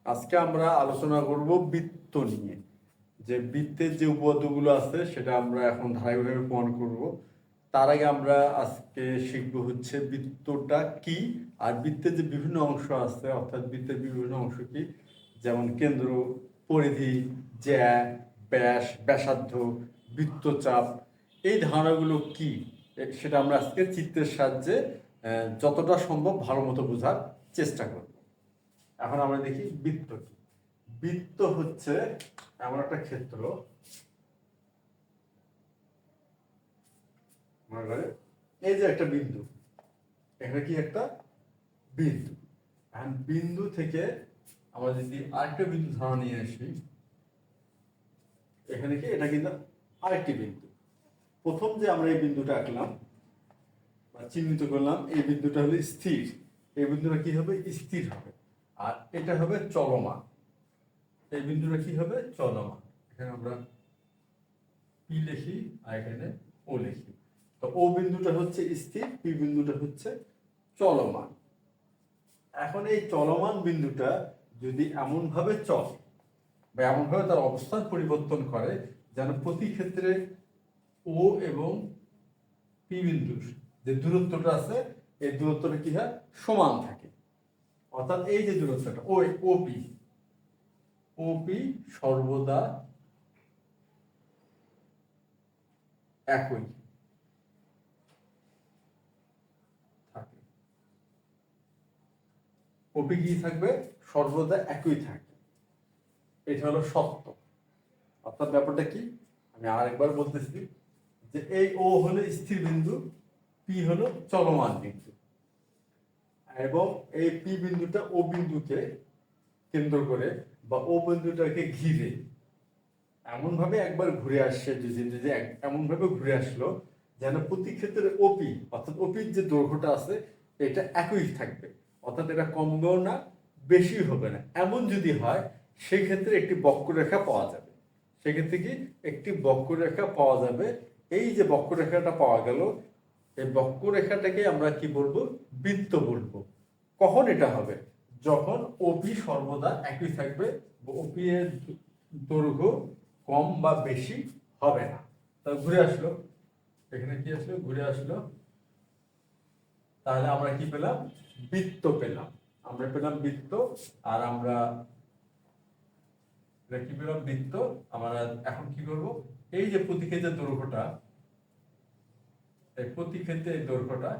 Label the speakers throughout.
Speaker 1: আজকে আমরা আলোচনা করব বৃত্ত নিয়ে। যে বৃত্তের যে উপপাদ্যগুলো আছে সেটা আমরা এখন ধারাবাহিকভাবে প্রমাণ করব। তার আগে আমরা আজকে শিখব হচ্ছে বৃত্তটা কি, আর বৃত্তের যে বিভিন্ন অংশ আছে, অর্থাৎ বৃত্তের বিভিন্ন অংশ কি, যেমন কেন্দ্র, পরিধি, জ্যা, ব্যাস, ব্যাসার্ধ, বৃত্তচাপ, এই ধারণাগুলো কি সেটা আমরা আজকে চিত্রের সাহায্যে যতটা সম্ভব ভালো মতো বোঝার চেষ্টা করব। এখন আমরা দেখি বৃত্ত কি। বৃত্ত হচ্ছে এমন একটা ক্ষেত্র, মনে করে এই যে একটা বিন্দু, এখানে কি একটা বিন্দু, এখন বিন্দু থেকে আমরা যদি আরেকটা বিন্দু ধারণা নিয়ে আসি, এখানে কি এটা কিন্তু আরেকটি বিন্দু। প্রথম যে আমরা এই বিন্দুটা আঁকলাম বা চিহ্নিত করলাম, এই বিন্দুটা হলো স্থির, এই বিন্দুটা কি হবে? স্থির হবে। আর এটা হবে চলমান, এই বিন্দুটা কি হবে? চলমান। এখানে আমরা পি লিখি আর এখানে ও লিখি। তো ও বিন্দুটা হচ্ছে স্থির, পি বিন্দুটা হচ্ছে চলমান। এখন এই চলমান বিন্দুটা যদি এমন ভাবে চলে বা এমন ভাবে তার অবস্থান পরিবর্তন করে যেন প্রতি ক্ষেত্রে ও এবং পি বিন্দুর যে দূরত্বটা আছে, এই দূরত্বটা কি হয়? সমান থাকে। অর্থাৎ এই যে দূরত্বটা ওপি, ওপি সর্বদা একই থাকে। ওপি কি থাকবে? সর্বদা একই থাকে। এটা হলো সত্য। অর্থাৎ ব্যাপারটা কি, আমি আরেকবার বলতেছি যে এই ও হলো স্থির বিন্দু, পি হলো চলমান বিন্দু, এবং এই পি বিন্দুটা ও বিন্দুকে কেন্দ্র করে বা ও বিন্দুটাকে ঘিরে এমন ভাবে একবার ঘুরে আসছে, যদি এমন ভাবে ঘুরে আসলো যেন প্রতি ক্ষেত্রে ওপি, অর্থাৎ ওপির যে দৈর্ঘ্যটা আছে এটা একই থাকবে, অর্থাৎ এটা কমবেও না বেশি হবে না। এমন যদি হয় সেই ক্ষেত্রে একটি বক্ররেখা পাওয়া যাবে। সেক্ষেত্রে কি একটি বক্ররেখা পাওয়া যাবে। এই যে বক্ররেখাটা পাওয়া গেল, এই বক্ররেখাটাকে আমরা কি বলবো? বৃত্ত বলবো। কখন এটা হবে? যখন ওপি সর্বদা একই থাকবে, ওপি এর দৈর্ঘ্য কম বা বেশি হবে না। তা ঘুরে আসলো, এখানে কি আসলো? ঘুরে আসলো। তাহলে আমরা কি পেলাম? বৃত্ত পেলাম। আমরা পেলাম বৃত্ত। আর আমরা কি পেলাম? বৃত্ত। আমরা এখন কি করব? এই যে প্রতি ক্ষেত্রের দৈর্ঘ্যটা, এই প্রতি ক্ষেত্রের দৈর্ঘ্যটা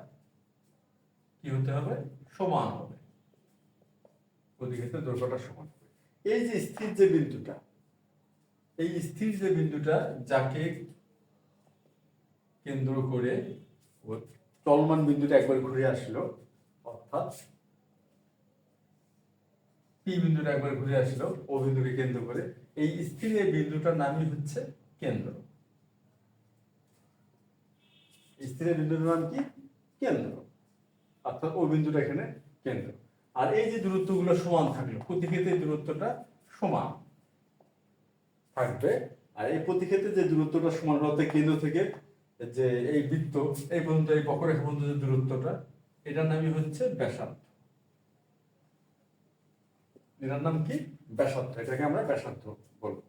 Speaker 1: কি হতে হবে? সমান হবে। প্রতি ক্ষেত্রের দৈর্ঘ্যটা সমান হবে। এই যে স্থির যে বিন্দুটা, এই স্থির যে বিন্দুটা যাকে কেন্দ্র করে চলমান বিন্দুটা একবার ঘুরে আসলো, অর্থাৎ পি বিন্দুটা একবার ঘুরে আসলো ও বিন্দুকে কেন্দ্র করে, এই স্থির এই বিন্দুটার নামই হচ্ছে কেন্দ্র। স্থির বিন্দুর নাম কি? কেন্দ্র। অর্থাৎ ও বিন্দুটা এখানে কেন্দ্র। আর এই যে দূরত্বগুলো সমান থাকলো, প্রতি ক্ষেত্রে দূরত্বটা সমান থাকবে। আর এই প্রতি ক্ষেত্রে যে দূরত্বটা সমান হতে কেন্দ্র থেকে যে এই বৃত্ত এই পর্যন্ত, এই বক্ররেখা পর্যন্ত যে দূরত্বটা, এটার নামই হচ্ছে ব্যাসার্ধ। এটার নাম কি? ব্যাসার্ধ। এটাকে আমরা ব্যাসার্ধ বলবো।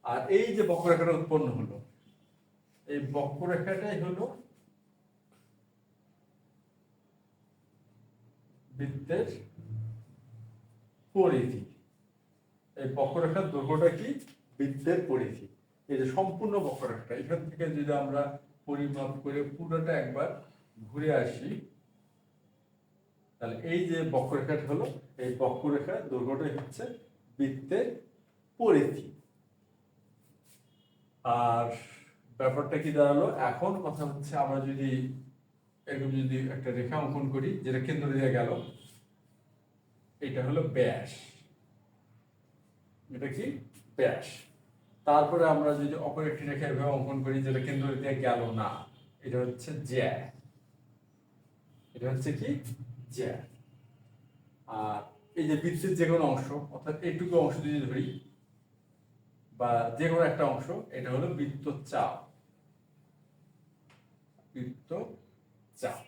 Speaker 1: আর এই যে বক্ররেখাটা উৎপন্ন হলো, এই বক্ররেখাটাই হলো বৃত্তের পরিধি। এই বক্ররেখার দৈর্ঘ্যটা কি? বৃত্তের পরিধি। এই যে সম্পূর্ণ বক্ররেখাটা, এখান থেকে যদি আমরা পরিমাপ করে পুরোটা একবার ঘুরে আসি, তাহলে এই যে বক্ররেখাটা হলো, এই বক্ররেখার দৈর্ঘ্যটাই হচ্ছে বৃত্তের পরিধি। আর ব্যাপারটা কি দাঁড়ালো? এখন কথা হচ্ছে, আমরা যদি এরকম যদি একটা রেখা অঙ্কন করি যেটা কেন্দ্র দিয়ে গেল, এটা হলো ব্যাস। এটা কি? ব্যাস। তারপরে আমরা যদি অপর একটি রেখা এভাবে অঙ্কন করি যেটা কেন্দ্র দিয়ে গেল না, এটা হচ্ছে জ্যা। এটা হচ্ছে কি? জ্যা। আর এই যে বৃত্তের যে কোনো অংশ, অর্থাৎ এইটুকু অংশ যদি ধরি বা যে কোনো একটা অংশ, এটা হলো বৃত্তচাপ। বৃত্তচাপ।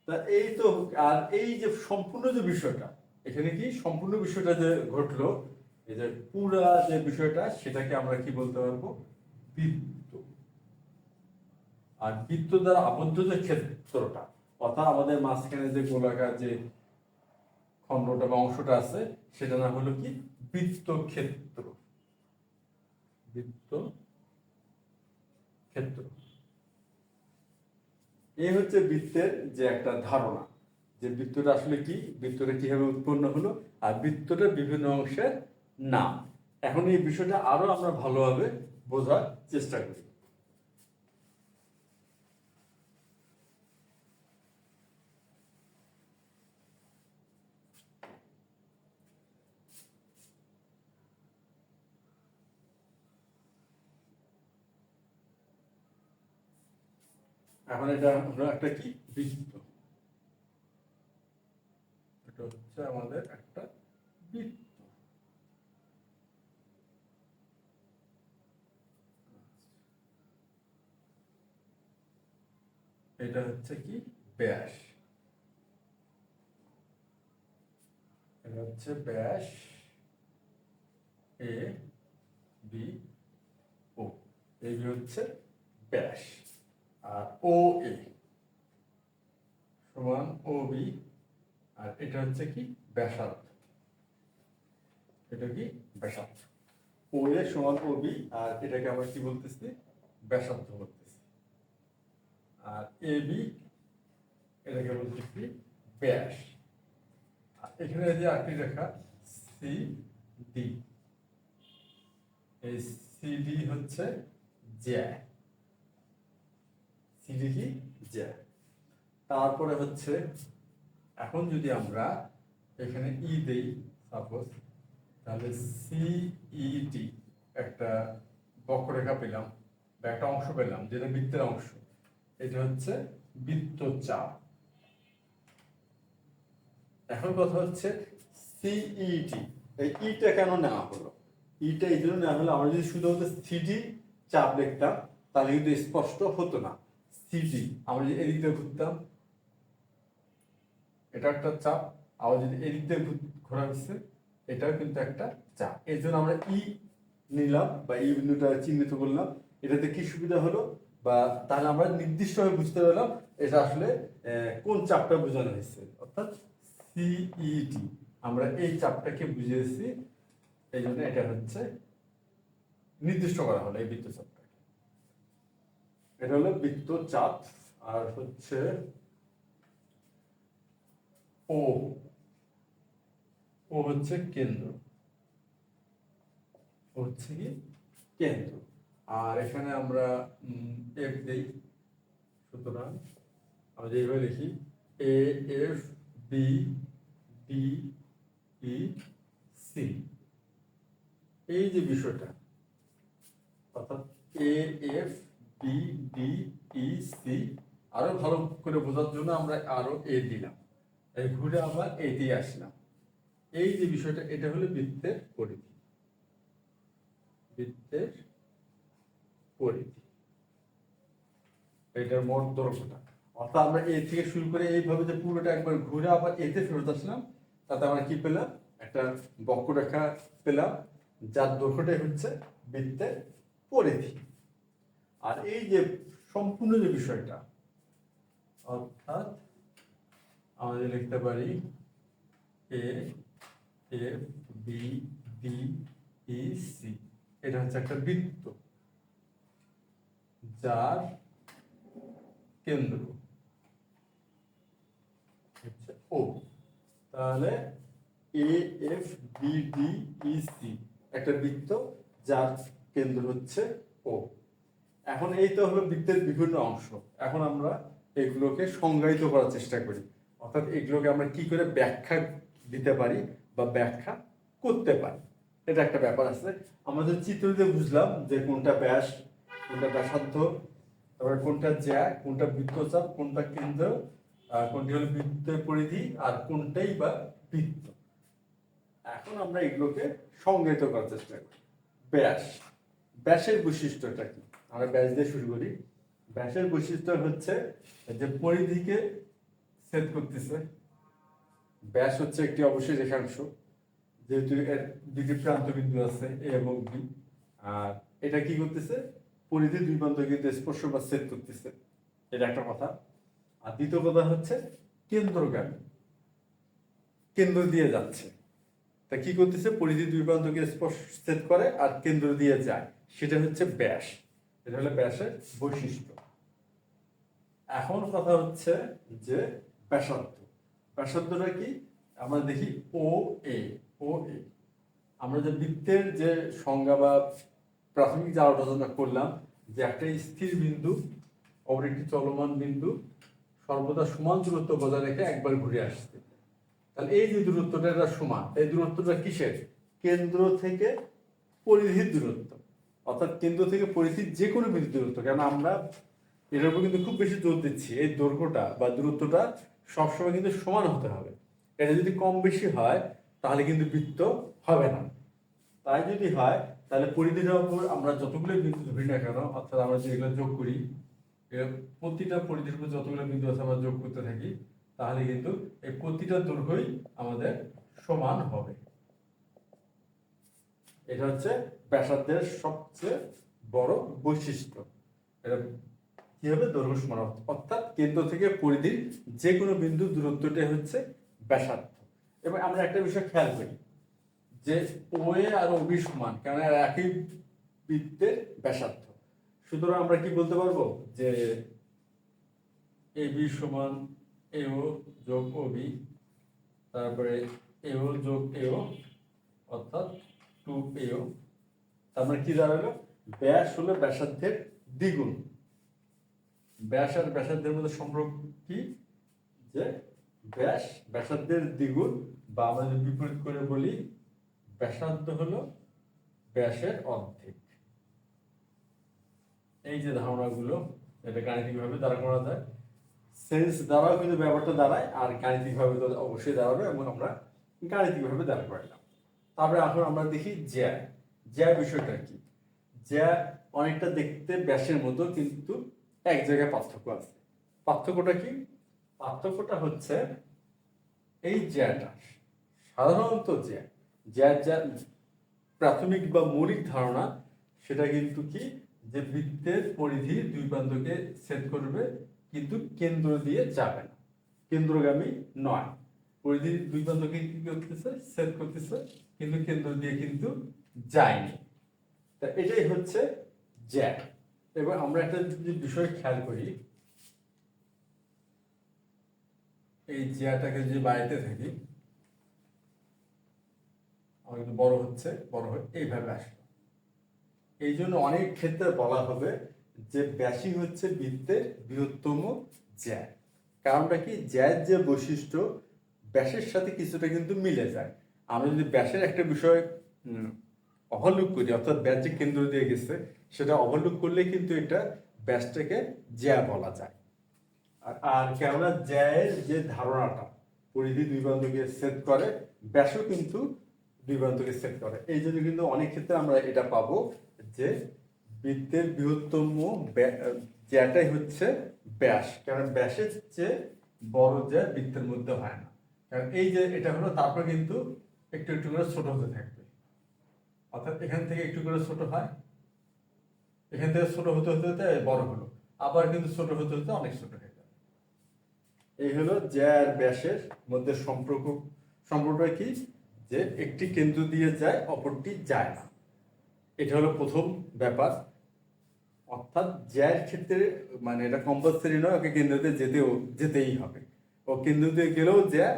Speaker 1: তা এই তো, আর এই যে সম্পূর্ণ যে বিষয়টা, এখানে কি সম্পূর্ণ বিষয়টা যে ঘটলো, এই যে পুরা যে বিষয়টা, সেটাকে আমরা কি বলতে পারবো? বৃত্ত। আর বৃত্ত দ্বারা আবদ্ধ যে ক্ষেত্রটা, অর্থাৎ আমাদের মাঝখানে যে গোলাকার যে খণ্ডটা বা অংশটা আছে, সেটা না হলো কি? বৃত্ত ক্ষেত্র। বৃত্ত ক্ষেত্র। এই হচ্ছে বৃত্তের যে একটা ধারণা, যে বৃত্তটা আসলে কি, বৃত্তটা কিভাবে উৎপন্ন হলো, আর বৃত্তটা বিভিন্ন অংশের নাম। এখন এই বিষয়টা আরো আমরা ভালোভাবে বোঝার চেষ্টা করি। এখন এটা হলো একটা কি? বৃত্ত। এটা হচ্ছে আমাদের একটা বৃত্ত। এটা হচ্ছে কি? ব্যাস। এটা হচ্ছে ব্যাস, এ বি ও। এই হচ্ছে ব্যাস। আর ও এ সমান ও বি। আর এটা হচ্ছে কি? ব্যাসার্ধ। এটা কি? ব্যাসার্ধ। ও এ সমান ও বি, আর এটাকে আমরা কি বলতেছি? ব্যাসার্ধ বলতেছি। আর এ বি, এটাকে বলতেছি ব্যাস। আর এখানে যে আরেকটি রেখা সি ডি, এই সিডি হচ্ছে জ্যা। সিডি কি? জ্যা। তারপরে হচ্ছে, এখন যদি আমরা এখানে ই দেই সাপোজ, তাহলে সিইডি একটা বক্ররেখা পেলাম বা একটা অংশ পেলাম, যেটা বৃত্তের অংশ। এটা হচ্ছে বৃত্তচাপ। এখন কথা হচ্ছে সিইটি, এই ইটা কেন নেওয়া হলো? ইটা এই জন্য নেওয়া হলো, আমরা যদি শুধুমাত্র সিডি চাপ লিখতাম তাহলে কিন্তু স্পষ্ট হতো না। সিডি আমরা যদি এদিক দিয়ে ঘুরতাম, এটা একটা চাপ। আবার যদি এদিক দিয়ে ঘোরা হচ্ছে, এটাও কিন্তু একটা চাপ। এই জন্য আমরা ই নিলাম বা এই বিন্দুটা চিহ্নিত করলাম। এটাতে কি সুবিধা হলো, বা তাহলে আমরা নির্দিষ্টভাবে বুঝতে পারলাম এটা আসলে কোন চাপটা বোঝানো হয়েছে। অর্থাৎ সিইটি আমরা এই চাপটাকে বুঝিয়েছি, এই জন্য এটা হচ্ছে নির্দিষ্ট করা হলো এই বৃত্তচাপটাকে। এটা হলো বৃত্তচাপ। আর হচ্ছে ও, ও হচ্ছে কেন্দ্র। ও হচ্ছে কি? কেন্দ্র। আর এখানে আমরা এফ দেই, সুতরাং আমরা এইভাবে লিখি A F B D E C. এই যে বিষয়টা, অর্থাৎ A F B D E C, আরো ভালো করে বোঝার জন্য আমরা আরো এ দিলাম, এই ঘুরে আবার এ দিয়ে আসলাম। এই যে বিষয়টা, এটা হলো বৃত্তের পরিধি। বৃত্তের পরিধি, এটার মোট দৈর্ঘ্যটা। অর্থাৎ আমরা এ থেকে শুরু করে এইভাবে যে পুরোটা একবার ঘুরে আবার এতে ফেরত আসলাম, তাতে আমরা কি পেলাম? একটা বক্ররেখা পেলাম, যার দৈর্ঘ্যটাই হচ্ছে বৃত্তের পরিধি। আর এই যে সম্পূর্ণ যে বিষয়টা, অর্থাৎ আমাদের লিখতে পারি A F B D E C, এটা হচ্ছে একটা বৃত্ত যার কেন্দ্র হচ্ছে ও। তাহলে A F B D E C একটা বৃত্ত যার কেন্দ্র হচ্ছে ও। এখন এই তো হলো বৃত্তের বিভিন্ন অংশ। এখন আমরা এগুলোকে সংজ্ঞায়িত করার চেষ্টা করি, অর্থাৎ এগুলোকে আমরা কি করে ব্যাখ্যা দিতে পারি বা ব্যাখ্যা করতে পারি। এটা একটা ব্যাপার আছে। আমাদের চিত্র দিয়ে বুঝলাম যে কোনটা ব্যাস, কোনটা ব্যাসার্ধ, তারপরে কোনটা জ্যা, কোনটা বৃত্তচাপ, কোনটা কেন্দ্র, কোনটি হলো বৃত্তের পরিধি, আর কোনটাই বা বৃত্ত। এখন আমরা এগুলোকে সংজ্ঞায়িত করার চেষ্টা করি। ব্যাস, ব্যাসের বৈশিষ্ট্যটা কি? আমরা ব্যাস দিয়ে শুরু করি। ব্যাসের বৈশিষ্ট্য হচ্ছে যে পরিধিকে ছেদ করতেছে, ব্যাস হচ্ছে একটি অবশ্যই রেখাংশ, যেহেতু এর দুটি প্রান্ত বিন্দু আছে এ এবং বি। আর এটা কি করতেছে, পরিধি দুই প্রান্ত কিন্তু স্পর্শ বা ছেদ করতেছে, এটা একটা কথা। আর দ্বিতীয় কথা হচ্ছে কেন্দ্রগামী, কেন্দ্র দিয়ে যাচ্ছে। তা কি করতেছে, পরিধি দুই প্রান্তকে স্পর্শ ছেদ করে আর কেন্দ্র দিয়ে যায়, সেটা হচ্ছে ব্যাস। এটা হলো ব্যাসের বৈশিষ্ট্য। এখন কথা হচ্ছে যে ব্যাসার্ধ। ব্যাসার্ধটা কি, আমরা দেখি ও এ। ও এ আমরা যে বৃত্তের যে সংজ্ঞা বা প্রাথমিক যে আলোচনা করলাম, যে একটা স্থির বিন্দু অপর একটি চলমান বিন্দু সর্বদা সমান দূরত্ব বজায় রেখে একবার ঘুরে আসছে। তাহলে এই যে দূরত্বটা এটা সমান, এই দূরত্বটা কিসের, কেন্দ্র থেকে পরিধির দূরত্ব, অর্থাৎ কেন্দ্র থেকে পরিধির যে কোনো বিন্দু দূরত্ব। কারণ আমরা এটার উপর কিন্তু খুব বেশি জোর দিচ্ছি, এই দৈর্ঘ্যটা বা দূরত্বটা সবসময় কিন্তু সমান হতে হবে। এটা যদি কম বেশি হয় তাহলে কিন্তু বৃত্ত হবে না। তাই যদি হয় তাহলে পরিধির উপর আমরা যতগুলো বিন্দু ধরি না কেন, অর্থাৎ আমরা যেগুলো যোগ করি, প্রতিটা পরিধির উপর যতগুলো বিন্দু আছে আমরা যোগ করতে থাকি, তাহলে কিন্তু এই প্রতিটা দৈর্ঘ্যই আমাদের সমান হবে। এটা হচ্ছে ব্যাসার্ধের সবচেয়ে বড় বৈশিষ্ট্য। এটা কি হবে, দৈর্ঘ্য সমান, অর্থাৎ কেন্দ্র থেকে পরিধির যে কোনো বিন্দু দূরত্বটা হচ্ছে ব্যাসার্ধ। এবং আমরা একটা বিষয় খেয়াল করি যে ওএ আর ওবি সমান, কারণ একই বৃত্তের ব্যাসার্ধ। সুতরাং আমরা কি বলতে পারবো যে এবি সমান এও যোগ ওবি, তারপরে এও যোগ এও অর্থাৎ 2AO। তারপরে কি দাঁড়ালো, ব্যাস হলো ব্যাসার্ধের দ্বিগুণ। ব্যাস আর ব্যাসার্ধের মধ্যে সম্পর্ক কি, যে ব্যাস ব্যাসার্ধের দ্বিগুণ, বা আমরা যদি বিপরীত করে বলি ব্যাসার্ধ হলো ব্যাসের অর্ধেক। এই যে ধারণাগুলো, এটা গাণিতিকভাবে দ্বারা করা যায়, সেন্স দ্বারাও কিন্তু ব্যাপারটা দাঁড়ায়, আর গাণিতিকভাবে তো অবশ্যই দাঁড়াবে, এবং আমরা গাণিতিকভাবে দাঁড়া করলাম। তারপরে এখন আমরা দেখি জ্যা। জ্যা বিষয়টা কি, জ্যা অনেকটা দেখতে ব্যাসের মতো, কিন্তু এক জায়গায় পার্থক্য আছে। পার্থক্যটা কি, পার্থক্যটা হচ্ছে এই জ্যাটা সাধারণত জ্যার যা প্রাথমিক বা মৌলিক ধারণা, সেটা কিন্তু কি, যে বৃত্তের পরিধি দুই প্রান্তকে ছেদ করবে কিন্তু কেন্দ্র দিয়ে যাবে না, কেন্দ্রগামী নয়। পরিধির দুই প্রান্তকে কি করতেছে, ছেদ করতেছে, কিন্তু কেন্দ্র দিয়ে কিন্তু যায়নি। তা এটাই হচ্ছে জ্যা। এবার আমরা একটা যদি বিষয় খেয়াল করি, এই জ্যাটাকে যদি বাড়াইতে থাকি, আমার কিন্তু বড় হচ্ছে, বড় হয়ে এইভাবে আসলো। এই জন্য অনেক ক্ষেত্রে বলা হবে যে ব্যাসই হচ্ছে বৃত্তের বৃহত্তম জ্যা। কারণটা কি, জ্যার যে বৈশিষ্ট্য ব্যাসের সাথে কিছুটা কিন্তু মিলে যায়। আমরা যদি ব্যাসের একটা বিষয় অবলোক করি, অর্থাৎ ব্যাস যে কেন্দ্র দিয়ে গেছে সেটা অবলোক করলে কিন্তু এটা ব্যাসটাকে জ্যা বলা যায়। আর কেননা জ্যায়ের যে ধারণাটা পরিধি দুই প্রান্তকে ছেদ করে, ব্যাসও কিন্তু দুই প্রান্তকে ছেদ করে। এই জন্য কিন্তু অনেক ক্ষেত্রে আমরা এটা পাবো যে বৃত্তের বৃহত্তম জ্যাটাই হচ্ছে ব্যাস, কারণ ব্যাসের চেয়ে বড় জ্যা বৃত্তের মধ্যে হয় না। কারণ এই যে এটা হলো, তারপর কিন্তু একটু একটু করে ছোট হতে থাকবে, অর্থাৎ এখান থেকে একটু করে ছোট হয়, এখান থেকে ছোট হতে হতে হতে বড় হলো, আবার কিন্তু ছোট হতে হতে অনেক ছোট হয়ে যাবে। এই হলো জ্যা আর ব্যাসের মধ্যে সম্পর্কটা কি, যে একটি কেন্দ্র দিয়ে যায় অপরটি যায় না। এটা হলো প্রথম ব্যাপার। অর্থাৎ জ্যার ক্ষেত্রে মানে এটা কম্পালসারি নয়, ওকে কেন্দ্র দিয়ে যেতেই হবে, ও কেন্দ্র দিয়ে গেলেও জ্যা,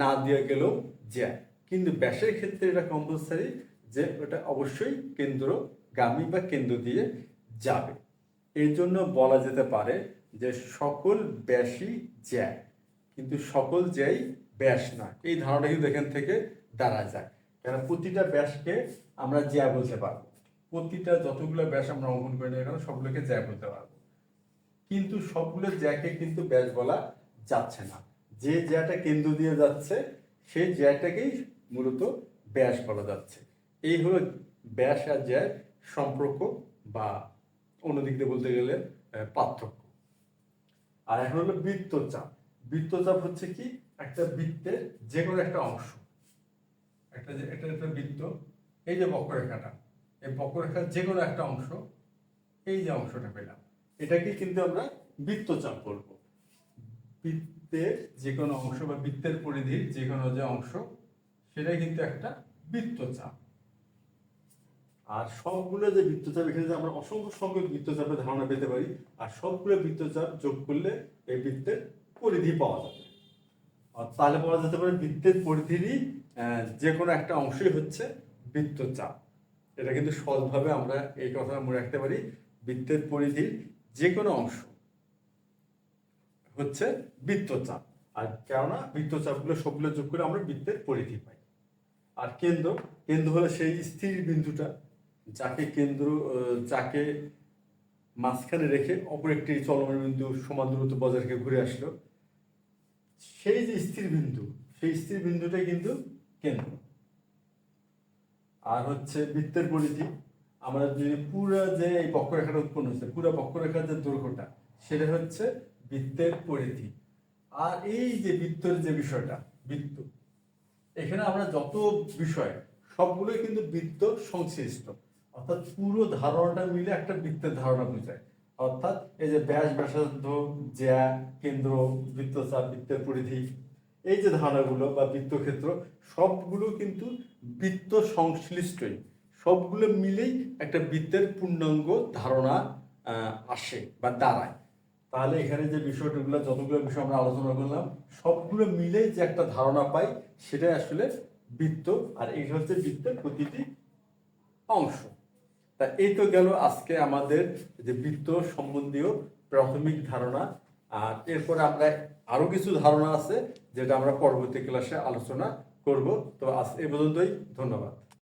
Speaker 1: না দিয়ে গেলেও জ্যা। কিন্তু ব্যাসের ক্ষেত্রে এটা কম্পালসারি, যে ওটা অবশ্যই কেন্দ্রগামী বা কেন্দ্র দিয়ে যাবে। এই জন্য বলা যেতে পারে যে সকল ব্যাসই জ্যা, কিন্তু সকল জ্যাই ব্যাস নয়। এই ধারণা কিন্তু এখান থেকে দাঁড়া যায়, কারণ প্রতিটা ব্যাসকে আমরা জ্যা বলতে পারবো, প্রতিটা যতগুলো ব্যাস আমরা অঙ্কন করি না কেন সবগুলোকে জ্যা বলতে পারবো, কিন্তু সবগুলো জ্যাকে কিন্তু ব্যাস বলা যাচ্ছে না। যে জ্যাটা কেন্দ্র দিয়ে যাচ্ছে সেই জ্যাটাকেই মূলত ব্যাস বলা যাচ্ছে। এই হলো ব্যাস আর জ্যার সম্পর্ক, বা অন্যদিক দিয়ে বলতে গেলে পার্থক্য। আর এখন হলো বৃত্তচাপ। বৃত্তচাপ হচ্ছে কি, একটা বৃত্তের যে কোনো একটা অংশ, এটা একটা বৃত্ত, এই যে বক্ররেখাটা, এই বক্ররেখার যে কোনো একটা অংশ, এই যে অংশটা পেলাম, এটাকে কিন্তু আমরা বৃত্তচাপ বলবো। বৃত্তের যে কোনো অংশ বা বৃত্তের পরিধির যে কোনো যে অংশ, সেটাই কিন্তু একটা বৃত্তচাপ। আর সবগুলো যে বৃত্তচাপ, এখানে যে আমরা অসংখ্য সংখ্যক বৃত্তচাপের ধারণা পেতে পারি, আর সবগুলো বৃত্তচাপ যোগ করলে এই বৃত্তের পরিধি পাওয়া যাবে। আর তাহলে পাওয়া যেতে পারে বৃত্তের পরিধিরই যে কোনো একটা অংশই হচ্ছে বৃত্তচাপ। এটা কিন্তু সহজভাবে আমরা এই কথা মনে রাখতে পারি, বৃত্তের পরিধির যে কোনো অংশ হচ্ছে বৃত্তচাপ। আর কেননা বৃত্তচাপগুলো সবগুলো যোগ করে আমরা বৃত্তের পরিধি পাই। আর কেন্দ্র, কেন্দ্র হলো সেই স্থির বিন্দুটা যাকে মাঝখানে রেখে অপর একটি চলমান বিন্দু সমান দূরত্ব বজায় রেখে ঘুরে আসলো, সেই যে স্থির বিন্দু, সেই স্থির বিন্দুটাই কিন্তু কেন্দ্র। আর হচ্ছে বৃত্তের পরিধি, আমরা যদি পুরো যে এই বক্ররেখাটা উৎপন্ন হচ্ছে, পুরো বক্ররেখার যে দৈর্ঘ্যটা, সেটা হচ্ছে বৃত্তের পরিধি। আর এই যে বৃত্তের যে বিষয়টা, বৃত্ত, এখানে আমরা যত বিষয় সবগুলোই কিন্তু বৃত্ত সংশ্লিষ্ট, অর্থাৎ পুরো ধারণাটা মিলে একটা বৃত্তের ধারণা বোঝায়। অর্থাৎ এই যে ব্যাস, ব্যাসার্ধ, জ্যা, কেন্দ্র, বৃত্তচাপ, বৃত্তের পরিধি, এই যে ধারণাগুলো বা বৃত্তক্ষেত্র, সবগুলো কিন্তু বৃত্ত সংশ্লিষ্টই, সবগুলো মিলেই একটা বৃত্তের পূর্ণাঙ্গ ধারণা আসে বা দাঁড়ায়। তাহলে এখানে যে বিষয়গুলো, যতগুলো বিষয় আমরা আলোচনা করলাম, সবগুলো মিলে যে একটা ধারণা পাই, সেটাই আসলে বৃত্ত। আর এইটা হচ্ছে বৃত্তের প্রতিটি অংশ। তা এই তো গেল আজকে আমাদের যে বৃত্ত সম্বন্ধীয় প্রাথমিক ধারণা। আর এরপরে আমরা আরো কিছু ধারণা আছে, যেটা আমরা পরবর্তী ক্লাসে আলোচনা করব। তো আজ এ পর্যন্তই, ধন্যবাদ।